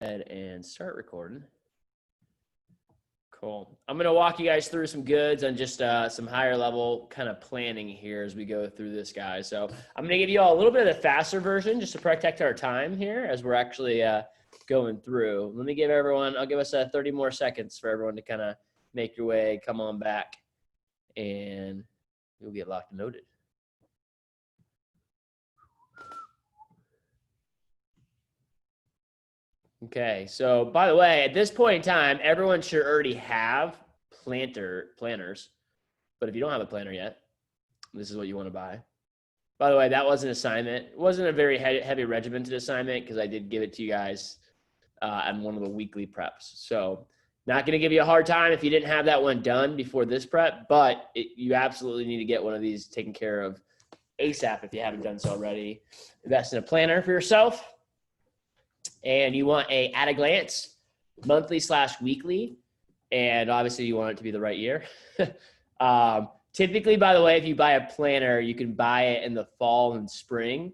ahead and start recording. Cool. I'm going to walk you guys through some goods on just some higher level kind of planning here as we go through this, guys. So I'm going to give you all a little bit of the faster version just to protect our time here as we're actually going through. Let me give everyone, I'll give us 30 more seconds for everyone to kind of make your way, come on back, and you'll get locked and loaded. Okay, so by the way, at this point in time, everyone should already have planners. But if you don't have a planner yet, this is what you want to buy. By the way, that was an assignment. It wasn't a very heavy regimented assignment because I did give it to you guys on one of the weekly preps. So not going to give you a hard time if you didn't have that one done before this prep, but you absolutely need to get one of these taken care of ASAP if you haven't done so already. Invest in a planner for yourself. And you want a at a glance monthly/weekly, and obviously you want it to be the right year. Typically, by the way, if you buy a planner, you can buy it in the fall and spring.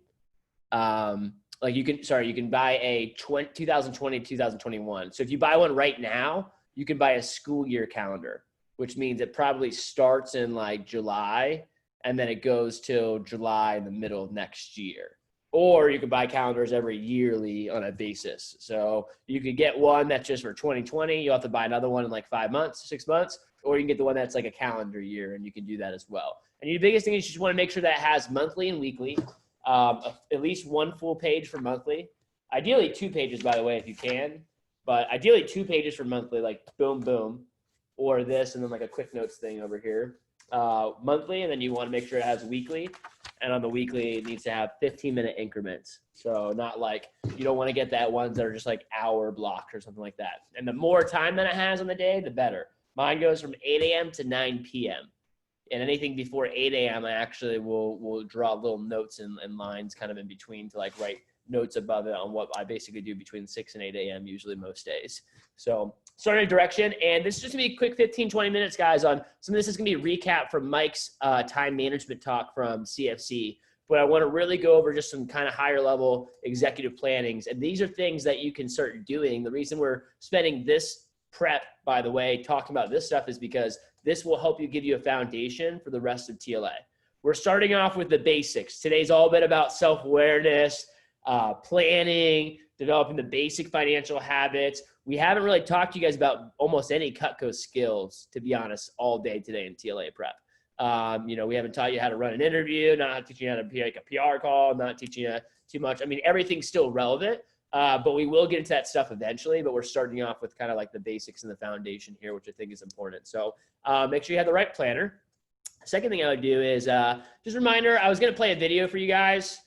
You can buy a 2020, 2021. So if you buy one right now, you can buy a school year calendar, which means it probably starts in like July and then it goes till July in the middle of next year. Or you can buy calendars every yearly on a basis. So you could get one that's just for 2020. You'll have to buy another one in like 5 months, 6 months, or you can get the one that's like a calendar year, and you can do that as well. And the biggest thing is you just want to make sure that it has monthly and weekly, at least one full page for monthly. Ideally 2 pages, by the way, if you can, but ideally 2 pages for monthly, like boom, boom, or this, and then like a quick notes thing over here. Monthly, and then you want to make sure it has weekly. And on the weekly, it needs to have 15-minute increments. So not like, you don't want to get that ones that are just like hour blocks or something like that. And the more time that it has on the day, the better. Mine goes from 8 a.m. to 9 p.m. And anything before 8 a.m., I actually will draw little notes and lines kind of in between to like write notes above it on what I basically do between 6 and 8 a.m. usually most days. So starting a direction, and this is just gonna be a quick 15, 20 minutes, guys, on some of this is gonna be a recap from Mike's time management talk from CFC, but I wanna really go over just some kind of higher level executive plannings, and these are things that you can start doing. The reason we're spending this prep, by the way, talking about this stuff is because this will help you give you a foundation for the rest of TLA. We're starting off with the basics. Today's all been about self-awareness, planning, developing the basic financial habits. We haven't really talked to you guys about almost any Cutco skills, to be honest, all day today in TLA prep. We haven't taught you how to run an interview, not teaching you how to be like a PR call, not teaching you too much. I mean, everything's still relevant, but we will get into that stuff eventually, but we're starting off with kind of like the basics and the foundation here, which I think is important. So make sure you have the right planner. Second thing I would do is just a reminder, I was going to play a video for you guys.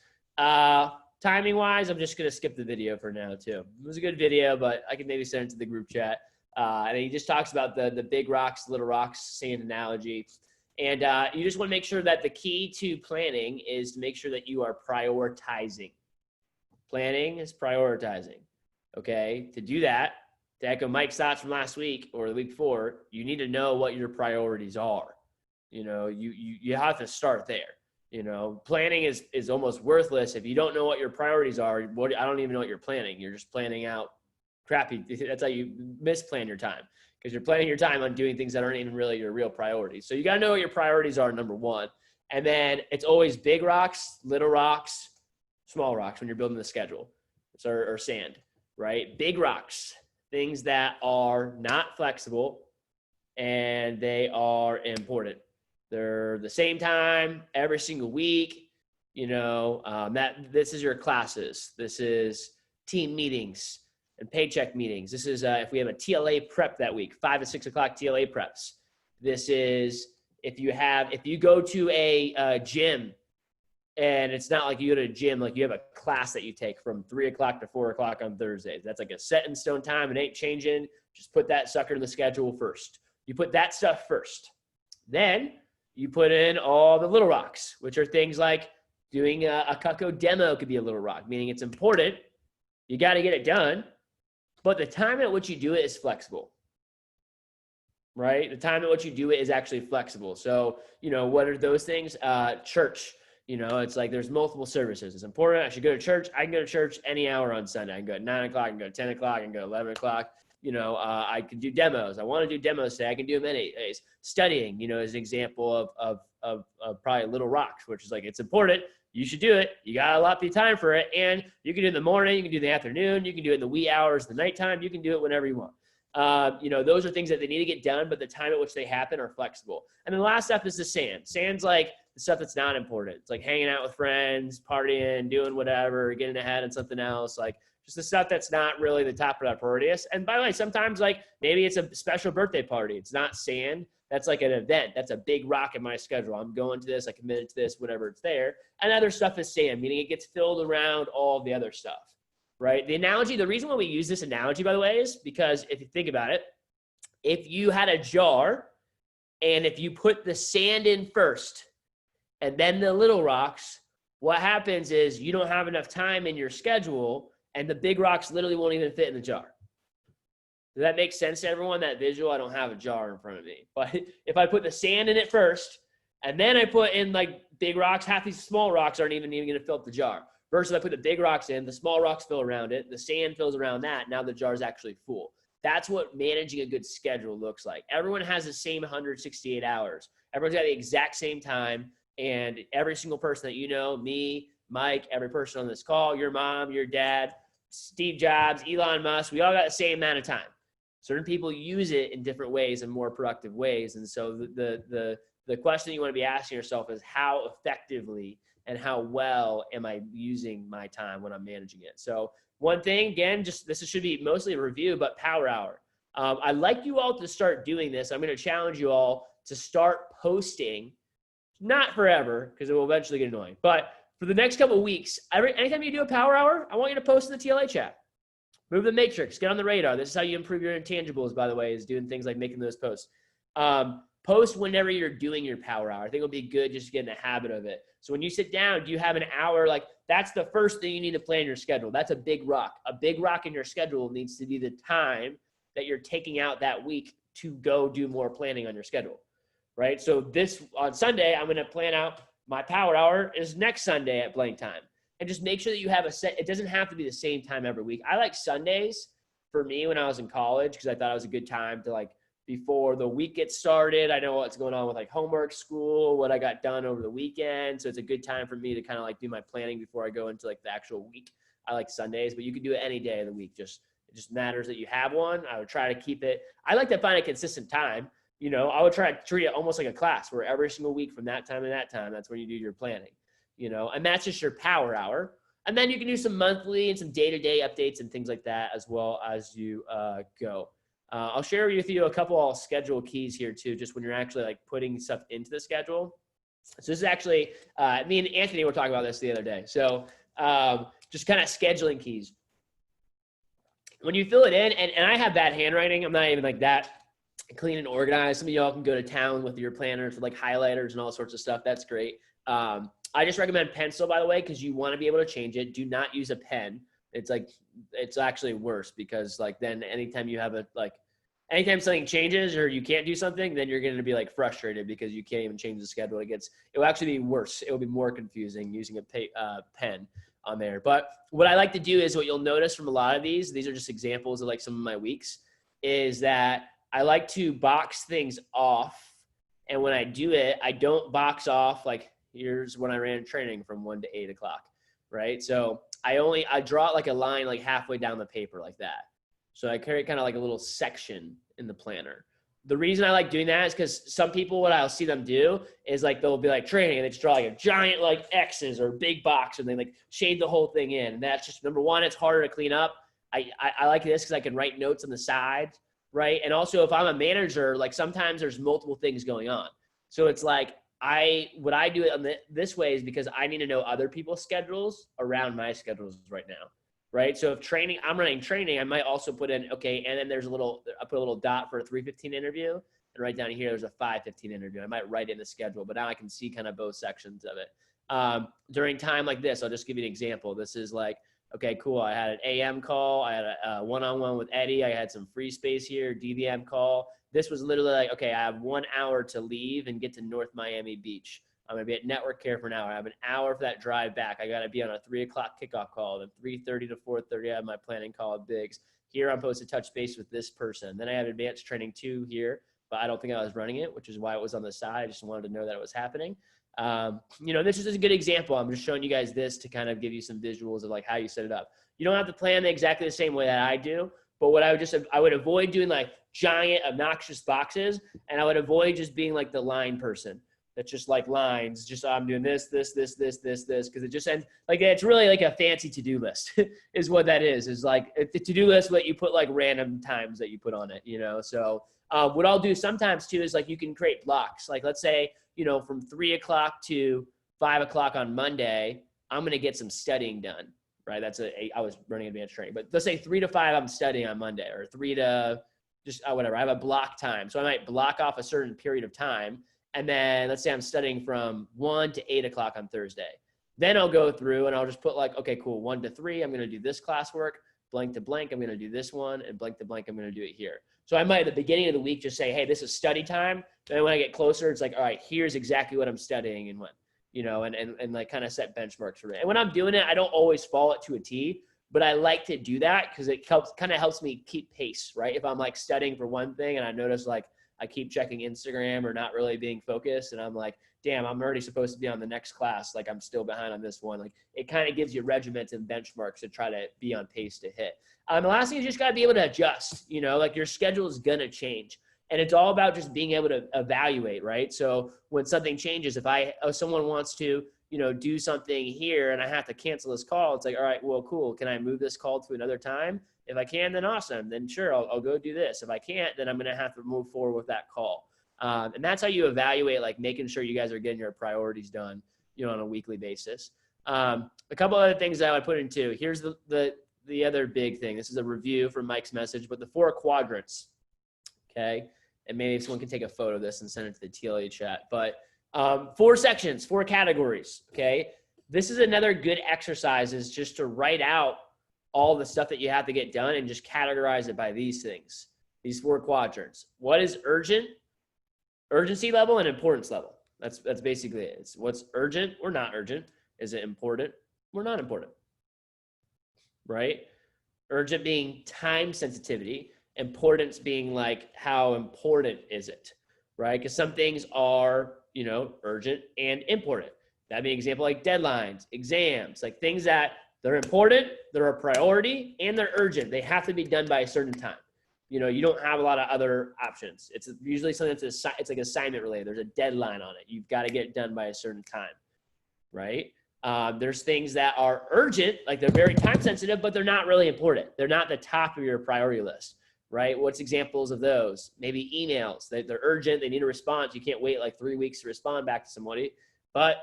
Timing wise, I'm just going to skip the video for now too. It was a good video, but I can maybe send it to the group chat. And he just talks about the big rocks, little rocks, sand analogy. And you just want to make sure that the key to planning is to make sure that you are prioritizing. Planning is prioritizing. Okay. To do that, to echo Mike's thoughts from last week or the week before, you need to know what your priorities are. You have to start there. Planning is almost worthless if you don't know what your priorities are. I don't even know what you're planning. You're just planning out crappy. That's how you misplan your time, because you're planning your time on doing things that aren't even really your real priorities. So you got to know what your priorities are, number one. And then it's always big rocks, little rocks, small rocks when you're building the schedule or sand, right? Big rocks, things that are not flexible and they are important. They're the same time every single week. This is your classes. This is team meetings and paycheck meetings. This is if we have a TLA prep that week, 5 to 6 o'clock TLA preps. This is if you go to a gym, and it's not like you go to a gym, like you have a class that you take from 3 o'clock to 4 o'clock on Thursdays. That's like a set in stone time. It ain't changing. Just put that sucker in the schedule first. You put that stuff first. Then you put in all the little rocks, which are things like doing a Cutco demo could be a little rock, meaning it's important. You got to get it done, but the time at which you do it is flexible, right? The time at which you do it is actually flexible. So, what are those things? Church. You know, it's like there's multiple services. It's important. I should go to church. I can go to church any hour on Sunday. I can go at 9 o'clock. I can go at 10 o'clock. I can go at 11 o'clock. You know, I can do demos. I want to do demos today. I can do them any days. Studying, you know, is an example of probably Little Rocks, which is like, it's important. You should do it. You got to allot the time for it. And you can do it in the morning. You can do it in the afternoon. You can do it in the wee hours, the nighttime. You can do it whenever you want. You know, those are things that they need to get done, but the time at which they happen are flexible. And then the last stuff is the sand. Sand's like the stuff that's not important. It's like hanging out with friends, partying, doing whatever, getting ahead on something else. Like just the stuff that's not really the top of that priority. And by the way, sometimes like maybe it's a special birthday party. It's not sand. That's like an event. That's a big rock in my schedule. I'm going to this. I committed to this, whatever it's there. And other stuff is sand, meaning it gets filled around all the other stuff, right? The analogy, the reason why we use this analogy, by the way, is because if you think about it, if you had a jar and if you put the sand in first and then the little rocks, what happens is you don't have enough time in your schedule and the big rocks literally won't even fit in the jar. Does that make sense to everyone, that visual? I don't have a jar in front of me. But if I put the sand in it first, and then I put in like big rocks, half these small rocks aren't even going to fill up the jar. Versus I put the big rocks in, the small rocks fill around it, the sand fills around that, now the jar is actually full. That's what managing a good schedule looks like. Everyone has the same 168 hours. Everyone's got the exact same time, and every single person that you know, me, Mike, every person on this call, your mom, your dad, Steve Jobs, Elon Musk, we all got the same amount of time. Certain people use it in different ways and more productive ways. And so the question you want to be asking yourself is how effectively and how well am I using my time when I'm managing it? So one thing, again, just this should be mostly a review, but power hour. I'd like you all to start doing this. I'm going to challenge you all to start posting, not forever, because it will eventually get annoying, but for the next couple of weeks, anytime you do a power hour, I want you to post in the TLA chat. Move the matrix, get on the radar. This is how you improve your intangibles, by the way, is doing things like making those posts. Post whenever you're doing your power hour. I think it'll be good just to get in the habit of it. So when you sit down, do you have an hour? Like that's the first thing you need to plan your schedule. That's a big rock. A big rock in your schedule needs to be the time that you're taking out that week to go do more planning on your schedule, right? So this on Sunday, I'm going to plan out my power hour is next Sunday at blank time. And just make sure that you have a set. It doesn't have to be the same time every week. I like Sundays for me when I was in college because I thought it was a good time to like before the week gets started. I know what's going on with like homework, school, what I got done over the weekend. So it's a good time for me to kind of like do my planning before I go into like the actual week. I like Sundays, but you can do it any day of the week. It just matters that you have one. I would try to keep it. I like to find a consistent time. You know, I would try to treat it almost like a class where every single week from that time to that time, that's when you do your planning. You know, and that's just your power hour. And then you can do some monthly and some day-to-day updates and things like that as well as you go. I'll share with you a couple of schedule keys here too, just when you're actually like putting stuff into the schedule. So this is actually, me and Anthony were talking about this the other day. So just kind of scheduling keys. When you fill it in, and I have bad handwriting, I'm not even like that clean and organized. Some of y'all can go to town with your planners with like highlighters and all sorts of stuff. That's great. I just recommend pencil, by the way, because you want to be able to change it. Do not use a pen. It's like, it's actually worse because like then anytime you have anytime something changes or you can't do something, then you're going to be like frustrated because you can't even change the schedule. It will actually be worse. It will be more confusing using a pen on there. But what I like to do is what you'll notice from a lot of these are just examples of like some of my weeks, is that I like to box things off. And when I do it, I don't box off like, here's when I ran training from 1 to 8 o'clock, right? So I draw it like a line like halfway down the paper like that. So I carry kind of like a little section in the planner. The reason I like doing that is because some people, what I'll see them do is like, they'll be like training and they just draw like a giant like X's or big box and they like shade the whole thing in. And that's just, number one, it's harder to clean up. I like this because I can write notes on the side, right? And also if I'm a manager, like sometimes there's multiple things going on. So it's like, what I do it on this way is because I need to know other people's schedules around my schedules right now, right? So if I'm running training, I might also put in, okay, and then I put a little dot for a 3:15 interview, and right down here, there's a 5:15 interview. I might write in the schedule, but now I can see kind of both sections of it. During time like this, I'll just give you an example. This is like, okay, cool. I had an AM call. I had a one-on-one with Eddie. I had some free space here, DVM call. This was literally like, okay, I have 1 hour to leave and get to North Miami Beach. I'm going to be at network care for an hour. I have an hour for that drive back. I got to be on a 3 o'clock kickoff call. Then 3:30 to 4:30, I have my planning call at Biggs. Here I'm supposed to touch base with this person. Then I have advanced training 2 here, but I don't think I was running it, which is why it was on the side. I just wanted to know that it was happening. This is just a good example. I'm just showing you guys this to kind of give you some visuals of like how you set it up. You don't have to plan exactly the same way that I do, but what I would avoid doing like giant obnoxious boxes, and I would avoid just being like the line person that's just like lines, just I'm doing this, because it just ends like it's really like a fancy to-do list is what that is like the to-do list, but you put like random times that you put on it, So what I'll do sometimes too is like you can create blocks. Like let's say, from 3 o'clock to 5 o'clock on Monday, I'm going to get some studying done, right? I was running advanced training, but let's say 3 to 5, I'm studying on Monday, or 3 to just whatever. I have a block time. So I might block off a certain period of time. And then let's say I'm studying from 1 to 8 o'clock on Thursday. Then I'll go through and I'll just put like, okay, cool. 1 to 3, I'm going to do this classwork. Blank to blank, I'm going to do this one. And blank to blank, I'm going to do it here. So I might at the beginning of the week just say, hey, this is study time. Then when I get closer, it's like, all right, here's exactly what I'm studying and when, and like kind of set benchmarks for it. And when I'm doing it, I don't always follow it to a T, but I like to do that because it helps me keep pace, right? If I'm like studying for one thing and I notice like I keep checking Instagram or not really being focused, and I'm like, damn, I'm already supposed to be on the next class. Like I'm still behind on this one. Like it kind of gives you regiments and benchmarks to try to be on pace to hit. The last thing is you just got to be able to adjust, like your schedule is going to change. And it's all about just being able to evaluate, right? So when something changes, if someone wants to, do something here and I have to cancel this call, it's like, all right, well, cool. Can I move this call to another time? If I can, then awesome. Then sure, I'll go do this. If I can't, then I'm going to have to move forward with that call. And that's how you evaluate, like making sure you guys are getting your priorities done, on a weekly basis. A couple other things that I would put into, here's the other big thing. This is a review from Mike's message, but the 4 quadrants. Okay. And maybe someone can take a photo of this and send it to the TLA chat, but 4 sections, 4 categories. Okay. This is another good exercise, is just to write out all the stuff that you have to get done and just categorize it by these things, these 4 quadrants. What is urgent, urgency level, and importance level? That's basically it. It's what's urgent or not urgent. Is it important or not important? Right? Urgent being time sensitivity, importance being like how important is it, right? Because some things are, urgent and important. That'd be an example like deadlines, exams, like things that they're important, they're a priority, and they're urgent. They have to be done by a certain time. You don't have a lot of other options. It's usually something it's like assignment related. There's a deadline on it. You've got to get it done by a certain time, right? There's things that are urgent, like they're very time sensitive, but they're not really important. They're not the top of your priority list, right? What's examples of those? Maybe emails. They're urgent. They need a response. You can't wait like 3 weeks to respond back to somebody, but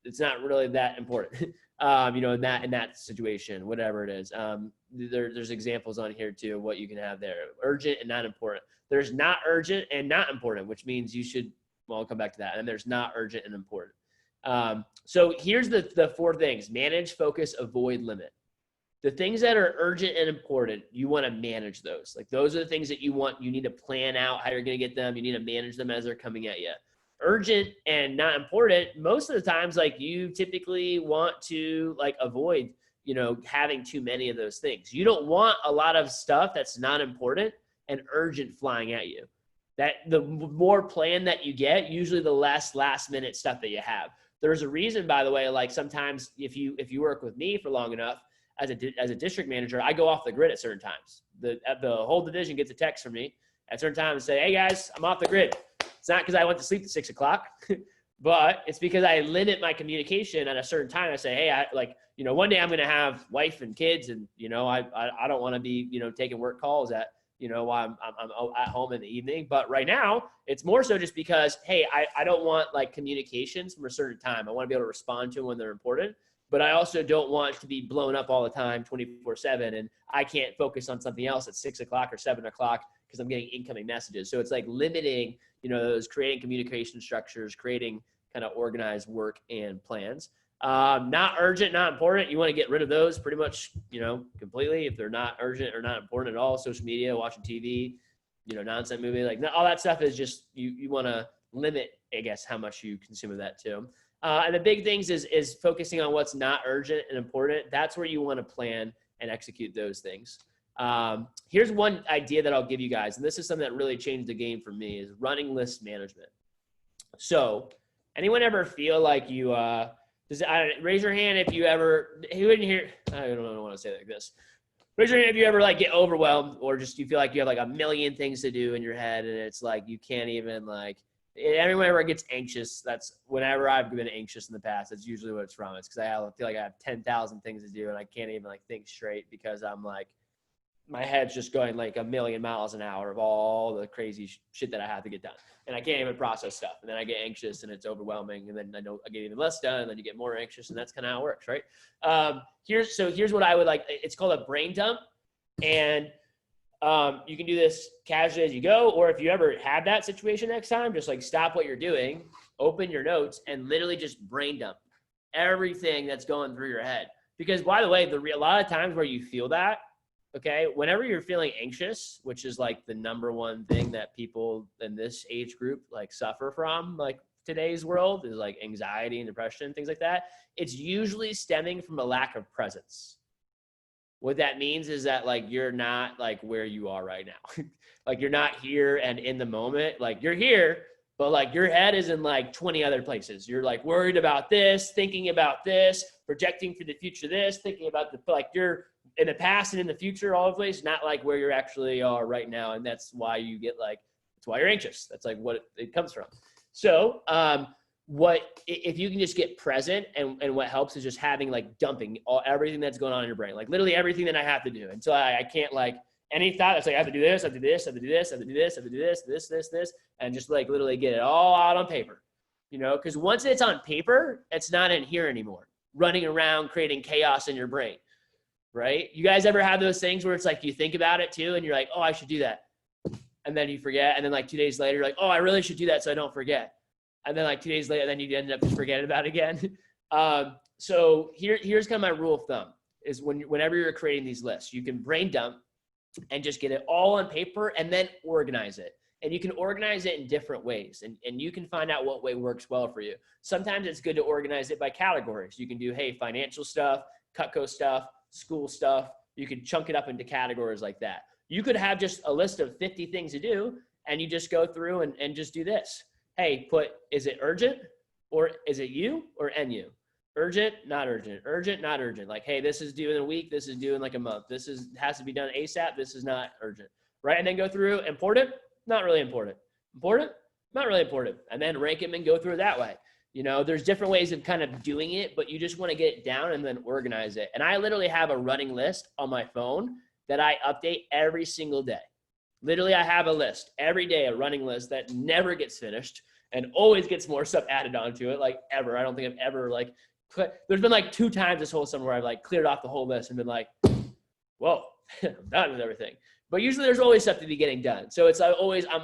it's not really that important, in that situation, whatever it is. There's examples on here too of what you can have there. Urgent and not important. There's not urgent and not important, which means you should, well, I'll come back to that. And there's not urgent and important. So here's the 4 things: manage, focus, avoid, limit. The things that are urgent and important, you want to manage those. Like those are the things that you need to plan out how you're going to get them. You need to manage them as they're coming at you. Urgent and not important, most of the times, like you typically want to like avoid, having too many of those things. You don't want a lot of stuff that's not important and urgent flying at you. That the more planned that you get, usually the less last minute stuff that you have. There's a reason, by the way, like sometimes if you work with me for long enough as a district manager, I go off the grid at certain times. The whole division gets a text from me at certain times and say, hey guys, I'm off the grid. It's not because I went to sleep at 6 o'clock, but it's because I limit my communication at a certain time. I say, hey, one day I'm going to have wife and kids, and I don't want to be taking work calls at while I'm at home in the evening. But right now, it's more so just because, hey, I don't want like communications from a certain time. I want to be able to respond to them when they're important, but I also don't want to be blown up all the time 24/7, and I can't focus on something else at 6 o'clock or 7 o'clock because I'm getting incoming messages. So it's like limiting, those, creating communication structures, creating kind of organized work and plans. Not urgent, not important. You want to get rid of those pretty much, completely. If they're not urgent or not important at all, social media, watching TV, nonsense movie, like all that stuff is just, you want to limit, I guess, how much you consume of that too. And the big things is focusing on what's not urgent and important. That's where you want to plan and execute those things. Here's one idea that I'll give you guys, and this is something that really changed the game for me, is running list management. So anyone ever feel like you, raise your hand if you ever, who in here, I don't want to say it like this. Raise your hand if you ever like get overwhelmed, or just you feel like you have like a million things to do in your head and it's like you can't even like, everyone ever gets anxious. That's whenever I've been anxious in the past, that's usually what it's from. It's because I feel like I have 10,000 things to do and I can't even like think straight because I'm like, my head's just going like a million miles an hour of all the crazy shit that I have to get done. And I can't even process stuff. And then I get anxious and it's overwhelming. And then I get even less done. And then you get more anxious. And that's kind of how it works, right? Here's what I would like. It's called a brain dump. And you can do this casually as you go. Or if you ever have that situation next time, just like stop what you're doing, open your notes, and literally just brain dump everything that's going through your head. Because by the way, a lot of times where you feel that, okay, whenever you're feeling anxious, which is like the number one thing that people in this age group like suffer from, like today's world, is like anxiety and depression, things like that. It's usually stemming from a lack of presence. What that means is that like you're not like where you are right now. Like you're not here and in the moment. Like you're here, but like your head is in like 20 other places. You're like worried about this, thinking about this, projecting for the future this, thinking about like you're in the past and in the future, all of these, not like where you actually are right now. And that's why you get like, that's why you're anxious. That's like what it comes from. So if you can just get present, and what helps is just having like dumping everything that's going on in your brain, like literally everything that I have to do until I can't like any thought that's like, I have to do this, I have to do this, I have to do this, I have to do this, I have to do this, and just like literally get it all out on paper, you know, because once it's on paper, it's not in here anymore, running around creating chaos in your brain. Right? You guys ever have those things where it's like you think about it too and you're like, oh, I should do that. And then you forget. And then like 2 days later, you're like, oh, I really should do that so I don't forget. And then like 2 days later, then you end up just forgetting about it again. So here's kind of my rule of thumb is whenever you're creating these lists, you can brain dump and just get it all on paper and then organize it. And you can organize it in different ways. And you can find out what way works well for you. Sometimes it's good to organize it by categories. You can do, hey, financial stuff, Cutco stuff, school stuff. You could chunk it up into categories like that. You could have just a list of 50 things to do and you just go through and just do this. Hey, is it urgent or is it you or NU? Urgent, not urgent. Urgent, not urgent. Like, hey, this is due in a week. This is due in like a month. This has to be done ASAP. This is not urgent, right? And then go through important, not really important. Important, not really important. And then rank them and go through it that way. You know, there's different ways of kind of doing it, but you just want to get it down and then organize it. And I literally have a running list on my phone that I update every single day. Literally, I have a list every day, a running list that never gets finished and always gets more stuff added onto it, like ever. I don't think I've ever like, there's been like 2 times this whole summer where I've like cleared off the whole list and been like, whoa, I'm done with everything. But usually there's always stuff to be getting done. So I'm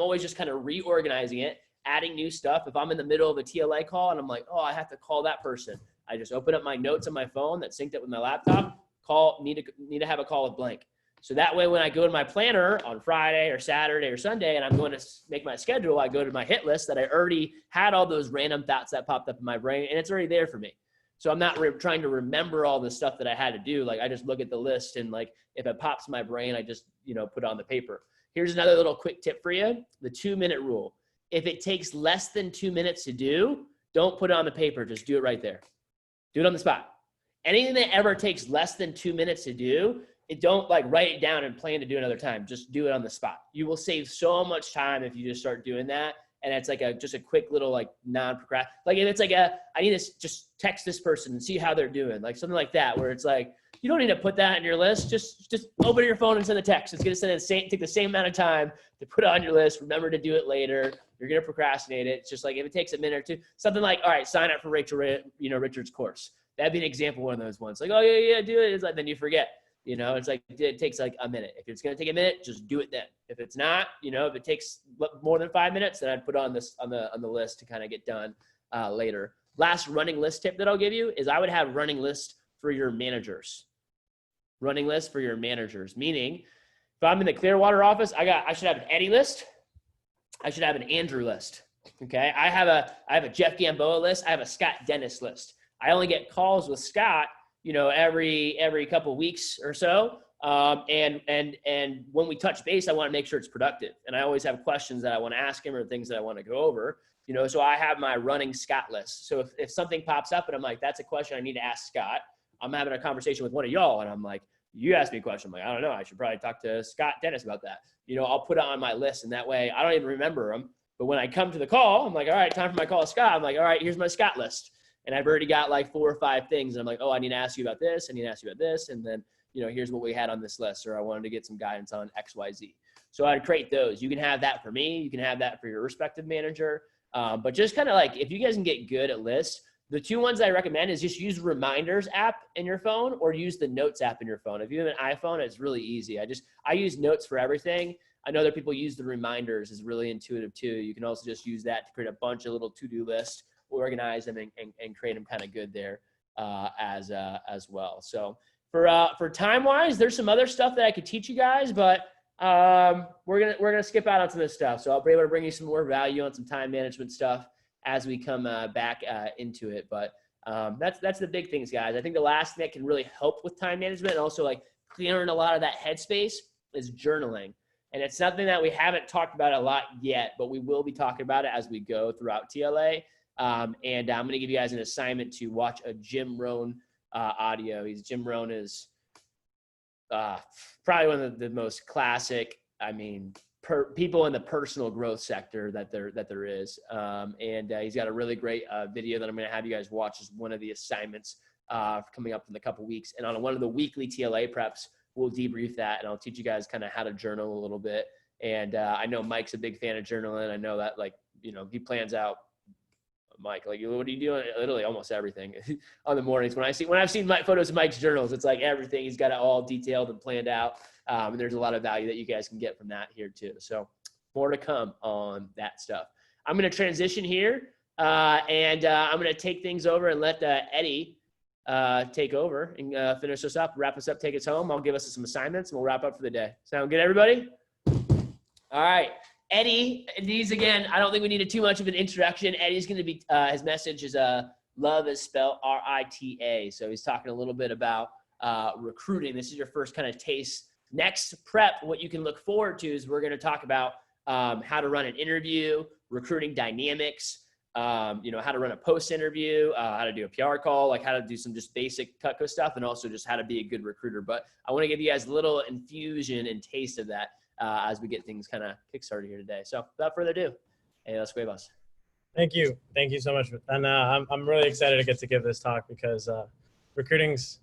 always just kind of reorganizing it, adding new stuff. If I'm in the middle of a TLA call and I'm like, oh, I have to call that person, I just open up my notes on my phone that synced up with my laptop, need to have a call with blank. So that way, when I go to my planner on Friday or Saturday or Sunday, and I'm going to make my schedule, I go to my hit list that I already had all those random thoughts that popped up in my brain, and it's already there for me. So I'm not trying to remember all the stuff that I had to do. Like I just look at the list and like, if it pops in my brain, I just, put it on the paper. Here's another little quick tip for you. The 2-minute rule. If it takes less than 2 minutes to do, don't put it on the paper. Just do it right there. Do it on the spot. Anything that ever takes less than 2 minutes to do, don't like write it down and plan to do another time. Just do it on the spot. You will save so much time if you just start doing that. And it's like just a quick little like non-procrast. Like if it's like I need to just text this person and see how they're doing, like something like that, where it's like you don't need to put that in your list. Just open your phone and send a text. It's gonna take the same amount of time to put it on your list. Remember to do it later. You're gonna procrastinate it. It's just like if it takes a minute or two, something like, all right, sign up for Rachel Richards' course. That'd be an example of one of those ones. Like, oh yeah, do it. It's like then you forget. It's like it takes like a minute. If it's going to take a minute, just do it then. If it's not, if it takes more than 5 minutes, then I'd put on this on the list to kind of get done later. Last running list tip that I'll give you is I would have running list for your managers. Running list for your managers, meaning if I'm in the Clearwater office, I should have an Eddie list. I should have an Andrew list. Okay. I have a Jeff Gamboa list. I have a Scott Dennis list. I only get calls with Scott, every couple of weeks or so. And when we touch base, I want to make sure it's productive. And I always have questions that I want to ask him or things that I want to go over, so I have my running Scott list. So if something pops up and I'm like, that's a question I need to ask Scott, I'm having a conversation with one of y'all and I'm like, you asked me a question. I'm like, I don't know. I should probably talk to Scott Dennis about that. I'll put it on my list and that way I don't even remember them. But when I come to the call, I'm like, all right, time for my call with Scott. I'm like, all right, here's my Scott list. And I've already got like 4 or 5 things. And I'm like, oh, I need to ask you about this. I need to ask you about this. And then, here's what we had on this list, or I wanted to get some guidance on X, Y, Z. So I'd create those. You can have that for me. You can have that for your respective manager. But just kind of like, if you guys can get good at lists, the 2 ones I recommend is just use Reminders app in your phone or use the Notes app in your phone. If you have an iPhone, it's really easy. I use Notes for everything. I know that people use the Reminders. It's really intuitive too. You can also just use that to create a bunch of little to-do lists, organize them, and create them kind of good there as well. So for time-wise, there's some other stuff that I could teach you guys, but we're gonna skip out on some of this stuff. So I'll be able to bring you some more value on some time management stuff as we come back into it. But that's the big things, guys. I think the last thing that can really help with time management and also like clearing a lot of that headspace is journaling. And it's something that we haven't talked about a lot yet, but we will be talking about it as we go throughout TLA. And I'm going to give you guys an assignment to watch a Jim Rohn audio. Jim Rohn is probably one of the most classic, people in the personal growth sector that there is. And he's got a really great video that I'm going to have you guys watch as one of the assignments coming up in a couple weeks. And on one of the weekly TLA preps, we'll debrief that and I'll teach you guys kind of how to journal a little bit. And I know Mike's a big fan of journaling. I know that he plans out. Mike, what are you doing? Literally almost everything on the mornings. When I've seen photos of Mike's journals, it's like everything. He's got it all detailed and planned out. And there's a lot of value that you guys can get from that here too. So more to come on that stuff. I'm going to transition here and I'm going to take things over and let Eddie take over and finish us up, wrap us up, take us home. I'll give us some assignments and we'll wrap up for the day. Sound good, everybody? All right. Eddie, these again, I don't think we needed too much of an introduction. Eddie's going to be, his message is love is spelled RITA. So he's talking a little bit about recruiting. This is your first kind of taste. Next prep, what you can look forward to is we're going to talk about how to run an interview, recruiting dynamics, how to run a post interview, how to do a PR call, like how to do some just basic Cutco stuff, and also just how to be a good recruiter. But I want to give you guys a little infusion and taste of that as we get things kind of kickstarted here today. So without further ado, hey, let's go, boss. Thank you so much. And I'm really excited to get to give this talk because recruiting's